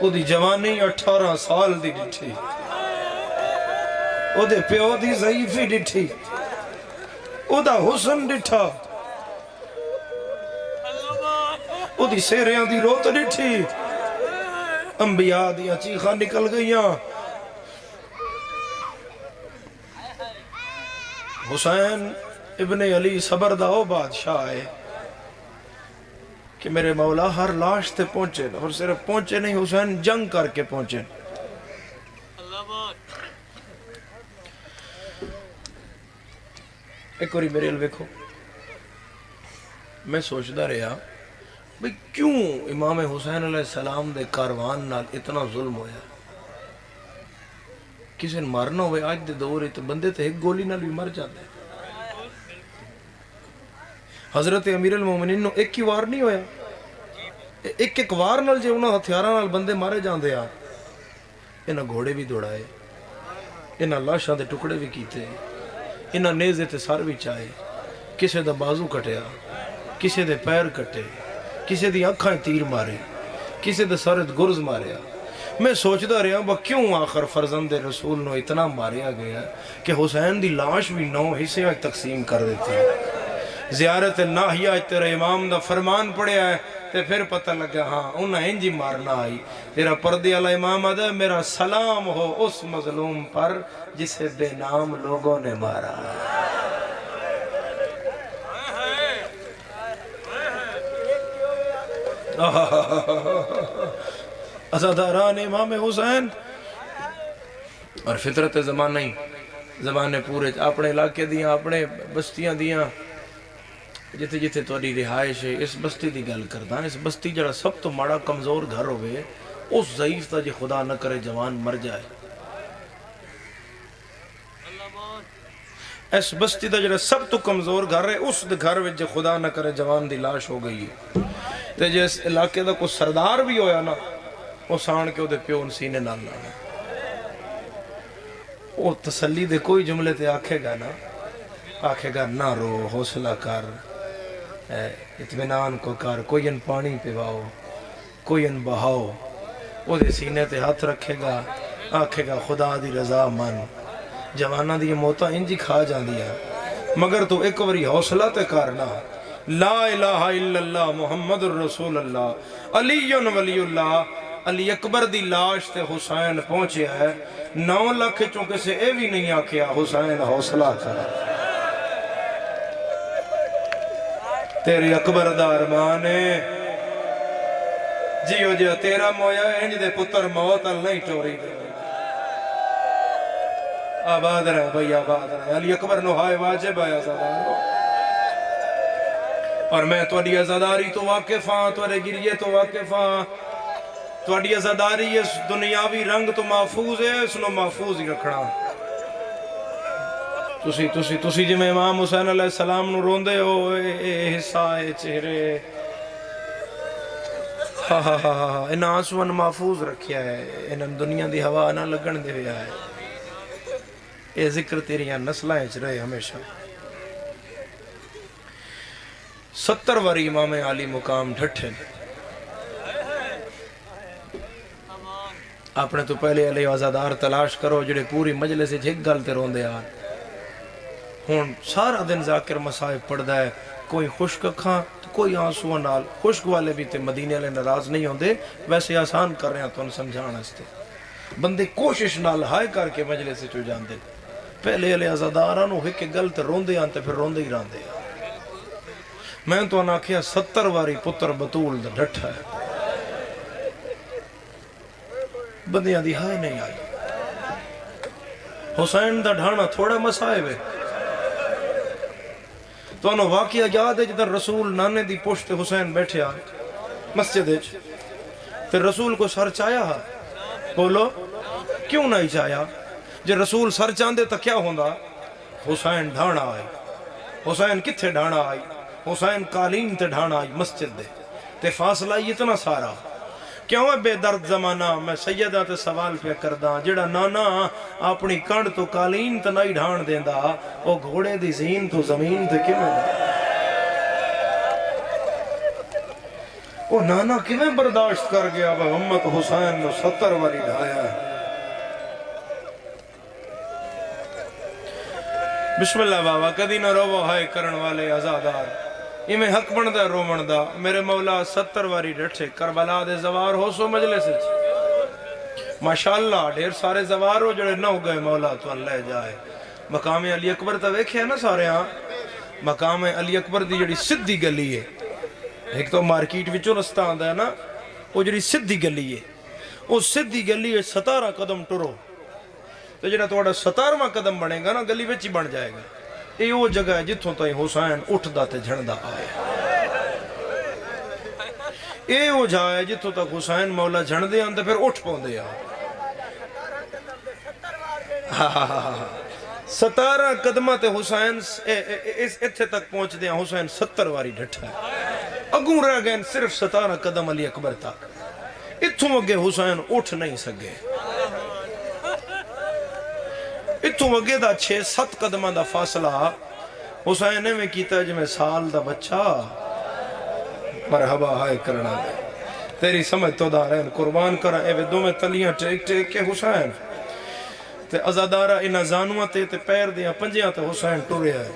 او دی جوانی 18 سال دی ڈٹھی او دے پیو دی ضعیفی ڈٹھی او دا حسن ڈٹھا او دی سیریاں دی روت ڈٹھی انبیاء دیا چیخاں نکل گئیاں حسین ابن علی صبر دا او بادشاہ ہے کہ میرے مولا ہر لاش تے پہنچے اور صرف پہنچے نہیں حسین جنگ کر کے پہنچے ایک اور میرے الویکھو میں سوچدا رہا بھئی کیوں امام حسین علیہ السلام دے کاروان نال اتنا ظلم ہویا کسی نے مارنا ہوئے آج دے دور ہے تو بندے تے ایک گولی نال بھی مر جاتے ہیں حضرت امیر المومنین نو ایک کی وار نہیں ہویا ایک ایک وار نال جے انہاں ہتھیاراں نال بندے مارے جاندے آ، انہاں گھوڑے بھی دوڑائے، انہاں لاشاں دے ٹکڑے بھی کیتے، انہاں نیزے تے سر بھی چائے، کسے دا بازو کٹیا، کسے دے پیر کٹے، کسے دی اکھاں تیر مارے، کسے دے سرد گرز ماریا۔ میں سوچدا رہا وہ کیوں آخر فرزند رسول نو اتنا ماریا گیا کہ حسین دی لاش بھی 9 حصے تقسیم کر دیتی ہے۔ زیارت ناہیہ تیرے امام دا فرمان پڑھیا ہے تے پھر پتہ لگا ہاں انہاں انجی مارنا آئی۔ تیرا پردے والا امام آدھا میرا سلام ہو اس مظلوم پر جسے بے نام لوگوں نے مارا۔ ازاداران امام حسین اور فطرت زمانہ ہی زمانے پورے اپنے علاقے دیاں اپنے بستیاں دیاں جتے جتے توڑی رہائش ہے اس بستی دی گل کردہ اس بستی جڑا سب تو ماڑا کمزور گھر ہوئے اس ضعیف تا جے خدا نہ کرے جوان مر جائے۔ اس بستی دا جڑا سب تو کمزور گھر ہے اس گھر وچ جے خدا نہ کرے جوان دی لاش ہو گئی ہے تے جے اس علاقے دا کوئی سردار بھی ہویا نا وہ سان کے دے پیون سینے نال لانا وہ تسلی دے کوئی جملے تے آکھے گا نہ رو حوصلہ کر اطمینان کو کر کوئی ان پانی پیواؤ کوئی ان بہاؤ وہ دے سینے تے ہاتھ رکھے گا آکھے گا خدا دی رضا من جوانہ دی موتا انجی کھا جان دیا مگر تو ایک وری حوصلہ تے کرنا لا الہ الا اللہ محمد الرسول اللہ علی ولی اللہ علی اکبر دی لاش تے حسین پہنچے ہے 9 لاکھ چونکہ سے اے بھی نہیں آکھیا حسین حوصلہ کر تیری اکبر دا ارمانے جیو جیو تیرا مویا انج دے پتر موت نہیں ٹوری دے آباد رہے بھئی آباد رہے علی اکبر نو ہائے واجب آیا زدارو اور میں توڑی ازاداری تو واقف ہاں توڑے گریے تو واقف ہاں توڑی ازاداری اس دنیاوی رنگ تو محفوظ ہے اس نو محفوظ ہی رکھنا تسی جی میں امام حسین علیہ السلام نو روندے ہو اے حصہ اے چہرے ان آنسوان محفوظ رکھیا ہے ان دنیا دی ہوا نہ لگن دے ہویا ہے اے ذکر تیریاں نسلیں اچ رہے ہمیشہ 70 واری امام علی مقام ڈھٹھے اپنے تو پہلے علیہ وزادار تلاش کرو جڑے پوری مجلس سے جھک گل تے روندے آن ہون سارا دن ذاکر مسائب پڑھدا ہے کوئی خشک اکھاں کوئی آنسو نال خشک والے بھی تے مدینے والے ناراض نہیں ہوندے ویسے آسان کر رہے ہیں تو ان سمجھانا اس تے بندے کوشش نال ہائے کر کے مجلس سے چو جاندے پہلے علیہ وزاداراں نو ایک گل تے روندے آن تے پھر روندے ہی راندے میں تو انہاں کیا 70 واری پتر بطول دا ڈھٹھا ہے بندیاں دی ہائے نہیں آئی حسین دا ڈھانا تھوڑا مسائب ہے تو انہوں واقعہ یاد ہے جدر رسول نانے دی پشت حسین بیٹھے آئے مسجد ہے پھر رسول کو سر چایا ہے بولو کیوں نہیں چایا جب رسول سر چاندے تو کیا ہوندہ حسین ڈھانا آئی حسین کتھے ڈھانا آئی حسین قالین تے ڈھانا آئی مسجد دے تے فاصلہ اتنا سارا کیوں ہے بے درد زمانہ میں سیدہ تے سوال پہ کردہ جڑا نانا اپنی کنڈ تو قالین تے نہیں ڈھان دیندہ او گھوڑے دی زین تو زمین تے کیوں ہے او نانا کیوں برداشت کر گیا وہ امت حسین نو 70 واری ڈھایا ہے بسم اللہ بابا کدی نہ روو ہائے کرن والے آزادار میں حق بندہ رو بندہ میرے مولا 70 واری ڈٹھے کربلا دے زوار ہو سو مجلس ماشاءاللہ ڈھیر سارے زوار ہو جڑے نہ ہو گئے مولا تو اللہ جائے مقام علی اکبر تا ویکھے نا سارے ہاں مقام علی اکبر دی جڑی سدھی گلی ہے ایک تو مارکیٹ وچوں رستہ آندا ہے نا وہ جڑی سدھی گلی ہے وہ سدھی گلی ہے 17 قدم ٹرو تو جڑا تھوڑا 17واں قدم بنے گا نا گلی وچ ہی بن جائے گا یہ وہ جگہ ہے جتوں تائیں حسین اٹھدا تے جھڑدا آئے یہ وہ جگہ ہے جتوں تک حسین مولا جھڑدے آن تے پھر اٹھ پوندے آ 17 قدمہ تے حسین اس اتھے تک پہنچ دے حسین 70 واری ڈھٹھا ہے اگوں رہ گئے صرف 17 قدم علی اکبر تک. اتھوں اگے حسین اٹھ نہیں سکے. اتھوں اگے دا 6-7 قدمہ دا فاصلہ حسین نے میں کیتا جو میں سال دا بچہ مرحبا ہائے کرنا دے تیری سمجھ تو دا رہن قربان کرا اے دو میں تلیاں ٹیک ٹیک کے حسین تے ازادارہ انہ زانوہ تے پیر دیاں پنجیاں تے حسین ٹورے آئے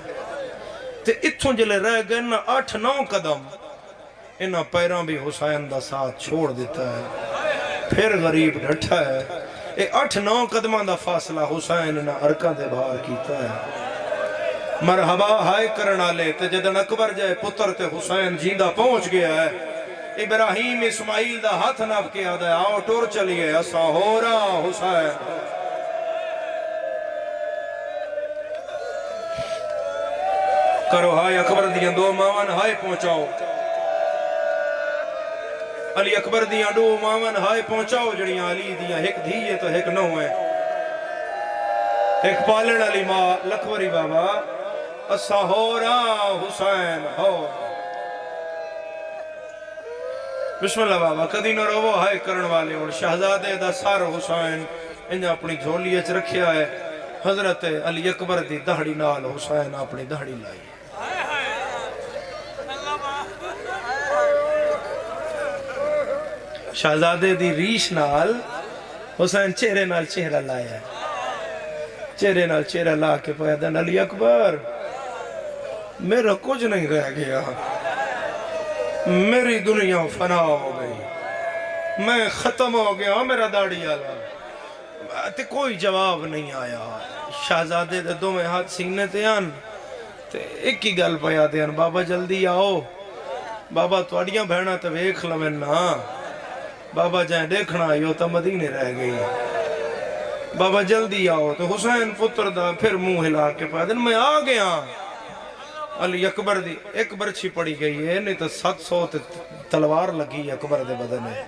تے اتھوں جلے رہ گئے نا 8-9 قدم انہ پیران بھی حسین دا ساتھ چھوڑ دیتا ہے پھر غریب ڈھٹا ہے اے 8-9 قدمان دا فاصلہ حسین انہ ارکان دے باہر کیتا ہے مرحبا ہائے کرنا لے تے جدن اکبر جائے پتر تے حسین جیندہ پہنچ گیا ہے ابراہیم اسماعیل دا ہاتھ نب کے آدھا ہے آؤ ٹور چلیے ایسا ہو رہا حسین کرو ہائے اکبر دیاں 2 ماون ہائے پہنچاؤ علی اکبر دیاں 2 ماون ہائے پہنچاؤ جڑیاں علی دیاں ایک دھیئے تو ایک نو ہے ایک پالن علی ماں لکھوری بابا اسا ہو رہا حسین ہو بسم اللہ بابا کدی نہ رو ہائے کرن والے اور شہزادے دا سار حسین انہیں اپنی جھولی اچ رکھیا ہے حضرت علی اکبر دی دہڑی نال حسین اپنی دہڑی لائی شہزادے دی ریش نال حسین چہرے نال چہرہ لایا ہے چہرے نال چہرہ لا کے پہدن علی اکبر میرا کچھ نہیں رہ گیا میری دنیا فنا ہو گئی میں ختم ہو گیا میرا داڑھی آلا تے کوئی جواب نہیں آیا شہزادے دے 2 ہاتھ سینے تے آن تے ایک ہی گل پیا دے آن بابا جلدی آؤ بابا توڑیاں بہنا تے ویکھ لمن نا بابا جائیں دیکھنا آئیو تا مدینے رہ گئی بابا جلدی آؤ تو حسین پتر دا پھر منہ ہلا کے پیا دن میں آ گیا علی اکبر دی ایک برچھی پڑی گئی ہے نہیں تو 700 تلوار لگی ہے اکبر دے بدن ہے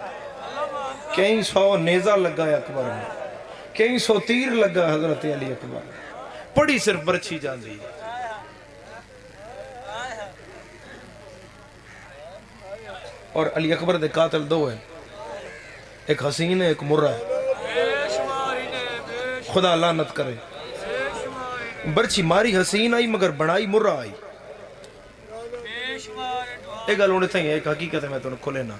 کئی 100 نیزہ لگا ہے اکبر میں کئی 100 تیر لگا حضرت علی اکبر پڑی صرف برچھی جان دی اور علی اکبر دے قاتل 2 ہیں ایک حسین ہے ایک مرہ ہے خدا لعنت کرے برچی ماری حسین آئی مگر بڑائی مرہ آئی ایک گلونے تھے ایک حقیقت ہے میں تو نے کھولے نا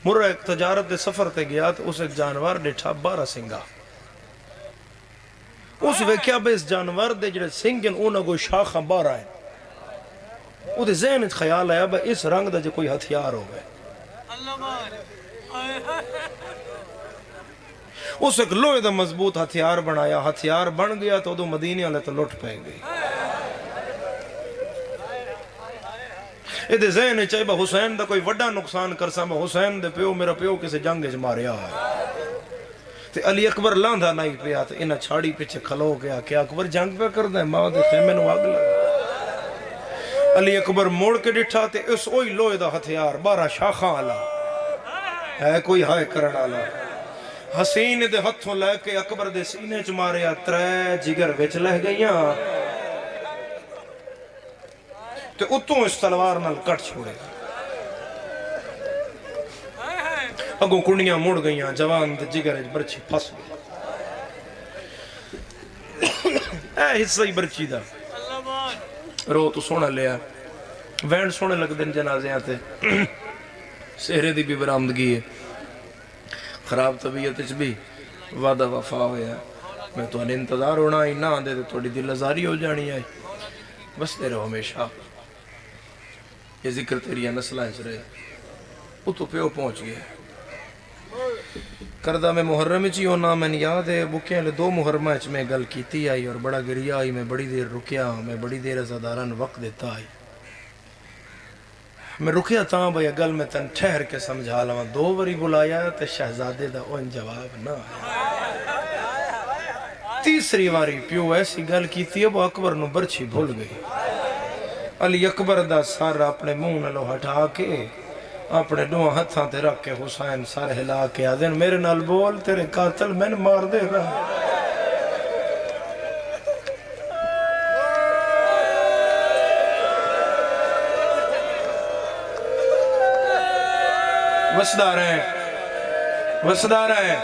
مرہ ایک تجارت دے سفر تے گیا تو اس ایک جانور ڈیٹھا 12 سنگا اس ویکیا بے اس جانور دے جڑے سنگن اونا کوئی شاخاں 12 ہے او دے ذہن خیال آیا بے اس رنگ دا جو کوئی ہتھیار ہو گئے اس ایک لوہے دا مضبوط ہتھیار بنایا ہتھیار بن گیا تو دو مدینے والے تو لٹ پہ گئی ادھے ذہن چاہے با حسین دا کوئی وڈا نقصان کرسا با حسین دے پیو میرا پیو کسے جنگ اچ ماریا ہے تے علی اکبر لاندھا نہیں پیا تے انہا چھاڑی پیچھے کھلو گیا کہ اکبر جنگ پہ کر دیں ماں دے خیمے نو آگ لگا علی اکبر موڑ کے ڈٹھا تے اس اوئی لوہے دا ہتھیار 12 شاخاں آلا ہے کوئی ہائے کرن آلا حسین دے ہتھوں لے کے اکبر دے سینے چ ماریا 3 جگر وچ لہ گئیاں تے اتوں اس تلوار نال کٹ چھوڑے اگوں کنڈیاں مڑ گئیاں جوان دے جگر وچ برچی پھس گئی اے حصہ ہی برچی دا رو تو سونا لیا وینڈ سونے لگ دن جنازے آتے سہرے دی بھی برآمدگی ہے خراب طبیعت اچ بھی وعدہ وفا ہویا میں تو انہیں انتظار ہونا ہی نہ آندے تو تھوڑی دل ازاری ہو جانی آئی بس دے رہو ہمیشہ یہ ذکر تیریاں نسلہ اچ رہے وہ تو پیو پہنچ گئے کردہ میں محرم چی ہونا میں یاد ہے بکیاں لے 2 محرمہ اچ میں گل کیتی آئی اور بڑا گریا آئی میں بڑی دیر رکیا میں بڑی دیر ازاداران وقت دیتا آئی میں رکیا تاں بھئی گل میں تن ٹھہر کے سمجھا لواں 2 وری بلایا تے شہزادے دا ان جواب نہ آیا تیسری واری پیو ایسی گل کیتی ہے وہ اکبر نو برچھی بھول گئی علی اکبر دا سر اپنے منہ نلو ہٹا کے اپنے 2 ہتھاں تے رکھ کے حسین سر ہلا کے آدھن میرے نال بول تیرے قاتل میں نے مار دے گا وسدا رہے وسدا رہے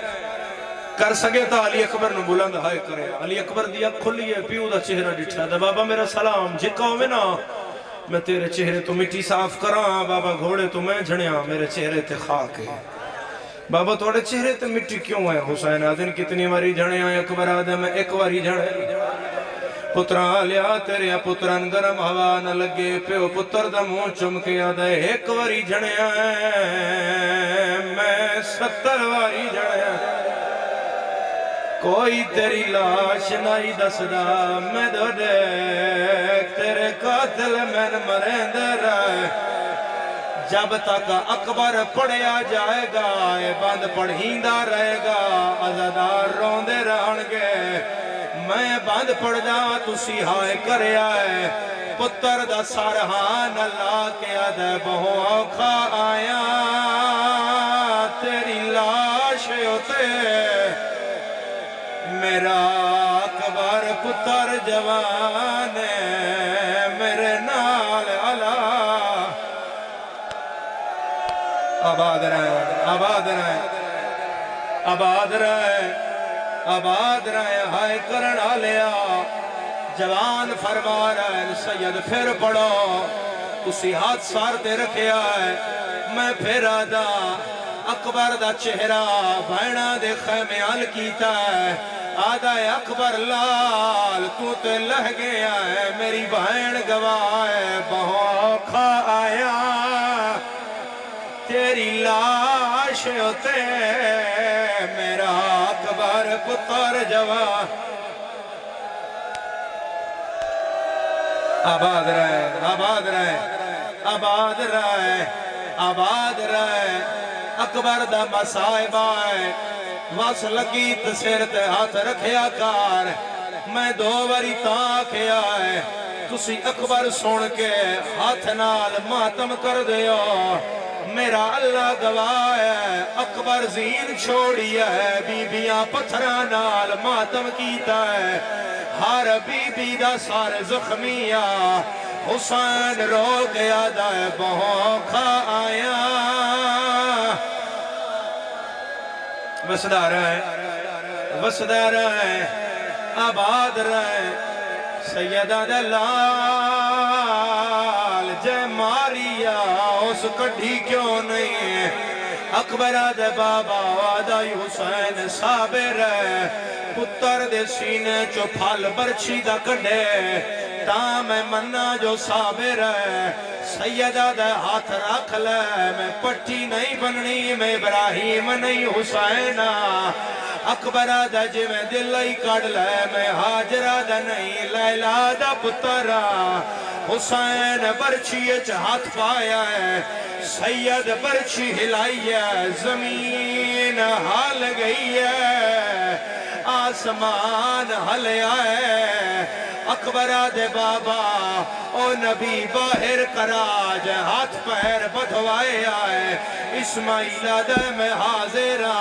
کر سکے تا علی اکبر نو بلند ہائے کرے علی اکبر دیا کھلی ہے پیو دا چہرہ ڈٹھا دا بابا میرا سلام جکاؤ میں نا میں تیرے چہرے تو مٹی صاف کراں بابا گھوڑے تو میں جھڑیاں میرے چہرے تے خاک ہے بابا توڑے چہرے تے مٹی کیوں ہے حسین آدن کتنی واری جھڑیاں اکبر آدم ایک واری جھڑے پتران لیا تیرے پتران گرم ہوا نہ لگے پیو پتر دا منہ چمکے آدھے ایک واری جھڑیاں میں 70 واری جھڑیاں کوئی تیری لاش نہیں دسدا میں دو دیکھ تیرے قاتل میں مرین دے رہے جب تک اکبر پڑھیا جائے گا بند پڑھیندہ رہے گا عزادار روندے رہنگے میں بند پڑھ جا تسی ہائے کرے آئے پتر دا سارہان اللہ کے عدے بہو اوکھا آیا تیری لاش ہوتے میرا اکبر پتر جوان میرے نال اللہ آباد رہے آباد رہے آباد رہے آباد رہے ہائے کرنا لیا جوان فرما رہے سید پھر پڑھو اسی ہاتھ سارتے رکھے آئے میں پھر آدھا اکبر دا چہرہ بھائنہ دے خیمیال کیتا ہے آدھا اکبر لال تو تے لہ گیا ہے میری بھائن گواہ ہے بہو کھا آیا تیری لاش ہوتے میرا اکبر پتر جوان آباد رہے آباد رہے آباد رہے آباد رہے اکبر دا مسائب آئے واس لگی تسیرت ہاتھ رکھیا کار میں دو وری تاکے آئے تسی اکبر سن کے ہاتھ نال ماتم کر دیو میرا اللہ گواہ ہے اکبر زین چھوڑی ہے بی بیاں پتھران نال ماتم کیتا ہے ہر بی بی دا سار زخمیہ حسین رو گیا دائے بہو کھا آیا وسدا رہے آباد رہے سیدہ دلال جے ماریا اس کڑھی کیوں نہیں اکبر دے بابا وعدائی حسین صابر ہے پتر دے سینے چو پھال برچی دا کڑے تا میں مننا جو صابر ہے سیدہ دے ہاتھ رکھ لے میں پٹی نہیں بننی میں ابراہیم نہیں حسینہ اکبرہ دا جی میں دلائی کڑ لے میں حاجرہ دا نہیں لیلہ دا پترہ حسین برچی ہاتھ پایا ہے سید برچی ہلائی ہے زمین ہال گئی ہے آسمان ہل آئے اکبرہ دے بابا او نبی باہر کراج ہاتھ پیر بدھوائے آئے اسماعیلہ دے میں حاضرہ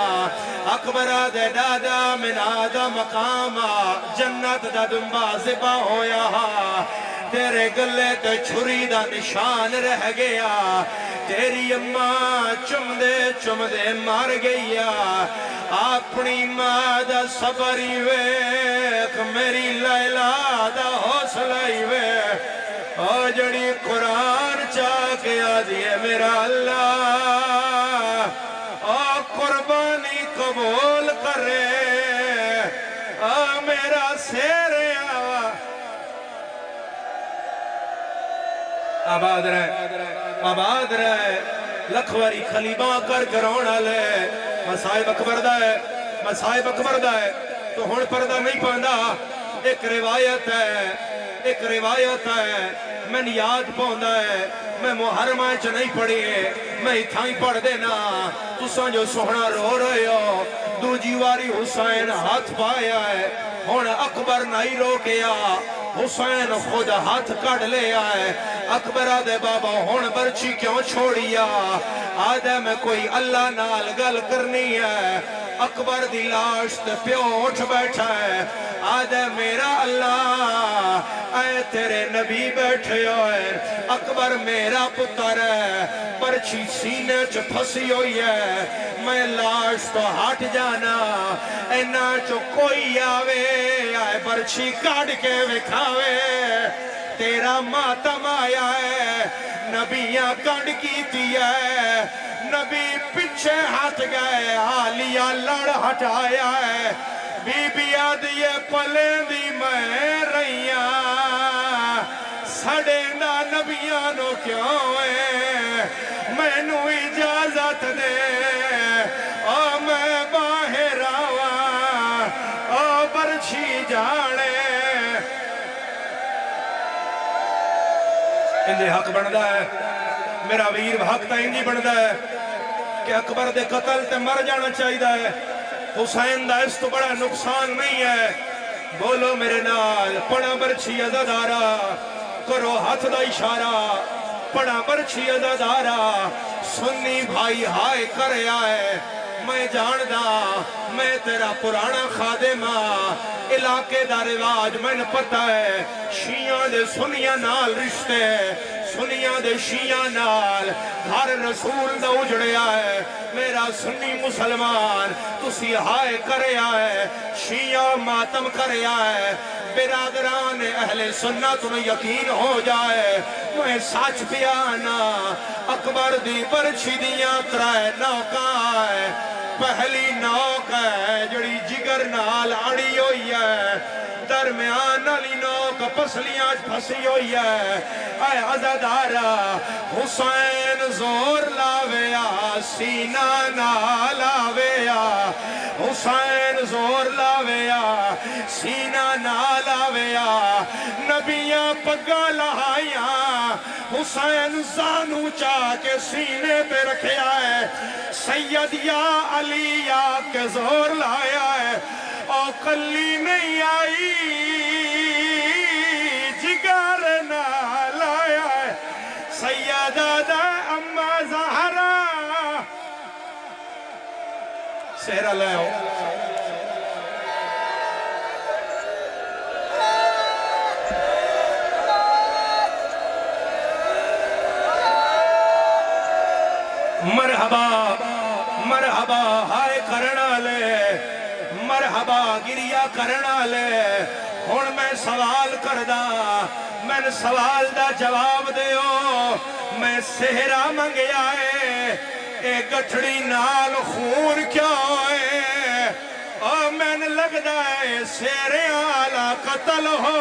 اکبرہ دے دادا من آدھا مقامہ جنت دا دنبا زبا ہویا تیرے گلے تے چھری دا نشان رہ گیا تیری اماں چم دے مار گیا اپنی ماں دا صبری ویک میری لیلہ دا حوصلہ ویک او جڑی قرآن چاہ کے آدھیے میرا اللہ او قربانی قبول کرے او میرا سیر آوا آباد رہے لکھواری خلیباں کر کرونا لے مسائب اکبر دا ہے تو ہون پردہ نہیں پاندہ ایک روایت ہے میں یاد پاندہ ہے میں محرمہ چ نہیں پڑھی ہے میں اتھائی پڑھ دینا تساں جو سوہنا رو رہے ہو دو جیواری حسین ہاتھ پایا ہے ہون اکبر نہیں رو گیا حسین خود ہاتھ کڑ لے آئے اکبرہ دے بابا ہون برچی کیوں چھوڑیا آدھے میں کوئی اللہ نال گل کرنی ہے اکبر دی لاش تے پیو اٹھ بیٹھا ہے آدھے میرا اللہ اے تیرے نبی بیٹھے ہوئے اکبر میرا پتر ہے برچھی سینے چ پھسی ہوئی ہے میں لاش تو ہٹ جانا اینا چو کوئی آوے آئے برچھی کاٹ کے وکھاوے تیرا ماتم آیا ہے نبیاں کنڈ کی دیا ہے نبی پچھے ہاتھ گئے آلیا لڑ ہٹایا ہے بی بی آدھیے پلیں دی میں رہیاں سڑے نا نبیانو کیوں ہے میں نو اجازت دے او میں باہر آواں او برچھی جانے اندھے حق بندہ ہے میرا ویر حق تا انجی بندہ ہے کہ اکبر دے قتل تے مر جانا چاہیدہ ہے حسین دا اس تو بڑا نقصان نہیں ہے بولو میرے نال پڑا برچھی عزادارا کرو ہاتھ دا اشارہ پڑا برچھی عزادارا سنی بھائی ہائے کرے آئے میں جاندہ میں تیرا پرانا خادمہ علاقے دا رواج میں نے پتہ ہے شیعہ دے سنیاں نال رشتے سنیاں دے شیعہ نال گھر رسول دا اجڑے آئے میرا سنی مسلمان تسی ہائے کرے آئے شیعہ ماتم کرے آئے برادران اہل سنت میں یقین ہو جائے میں سچ بیانا اکبر دی برچھی دیاں ترائے نوکاں آئے پہلی نوک ہے جڑی جگر نال اڑی ہوئی ہے درمیان علی نوک پسلیاں پھسی ہوئی ہے اے عزادارا حسین زور لاویا سینہ نہ لاویا حسین زور لاویا سینہ نہ لاویا نبیاں پگا لہائیاں حسین زانو چاہ کے سینے پہ رکھیا ہے سید یا علی یا کے زور لایا ہے او کلی نہیں آئی جگر نہ لایا ہے سیدہ دا اما زہرا سہرہ لے ہو مرحبا مرحبا ہائے کرنا لے مرحبا گریا کرنا لے ہون میں سوال کردہ میں نے سوال دا جواب دیو میں سہرہ منگیا ہے اے گٹھڑی نال خون کیوں ہے اور میں نے لگ دا ہے سہرے آلہ قتل ہو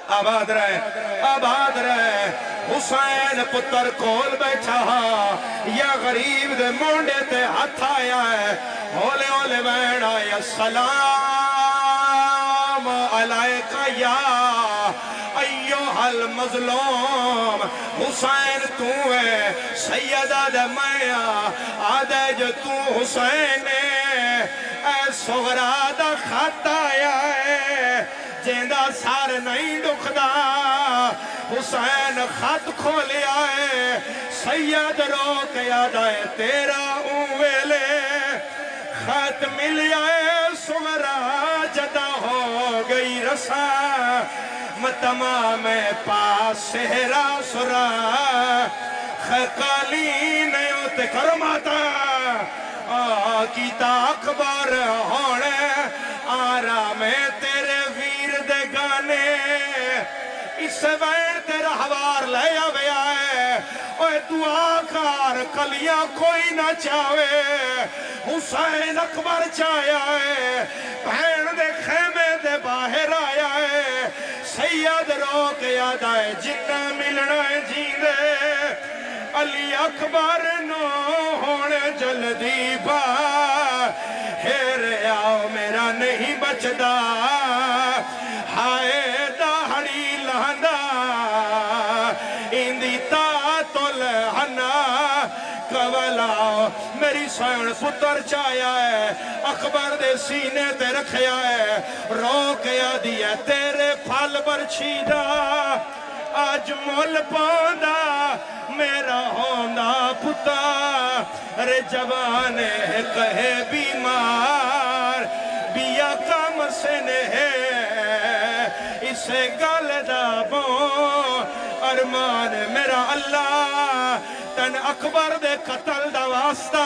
آباد رہے حسین پتر کول بیٹھا یا غریب دے مونڈے تے ہاتھ آیا ہے ہولے ہولے بین آیا السلام علیکہ یا ایوہ المظلوم حسین تو ہے سیدہ دے میاں آدھے جو تو حسین اے صغرا دا خط آیا ہے جیندہ سار نہیں دکھدا حسین خط کھولے آئے سید روک یاد آئے تیرا اویلے خط مل آئے صغرا جدا ہو گئی رسا تمام پاس سہرا سرا خقالی نیوت کرماتا کیتا اکبر ہونے آرام تیرے ویر دے گانے اس وین تیرا حوار لے آویا ہے اوہ دعا کار کلیاں کوئی نہ چاہوے حسین اکبر چاہیا ہے بہن دے خیمے دے باہر آیا ہے سید روک یاد آئے جتنا ملنا ہے جیندے علی اکبر نو ہونے جلدی با ہیرے آؤ میرا نہیں بچدا ہائے داہڑی لہندا اندی تاتل ہنا کولاؤ میری سین پتر چایا ہے اکبر دے سینے تے رکھیا ہے روکیا دیا تیرے پھل برچیدہ آج مول پوندا میرا ہوندہ پتا رے جوانے کہے بیمار حسن ہے اس گل دا بو ارمان میرا اللہ تن اکبر دے قتل دا واسطہ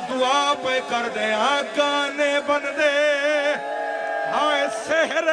دعا پہ کر دے آقا نے بن دے ہائے سحر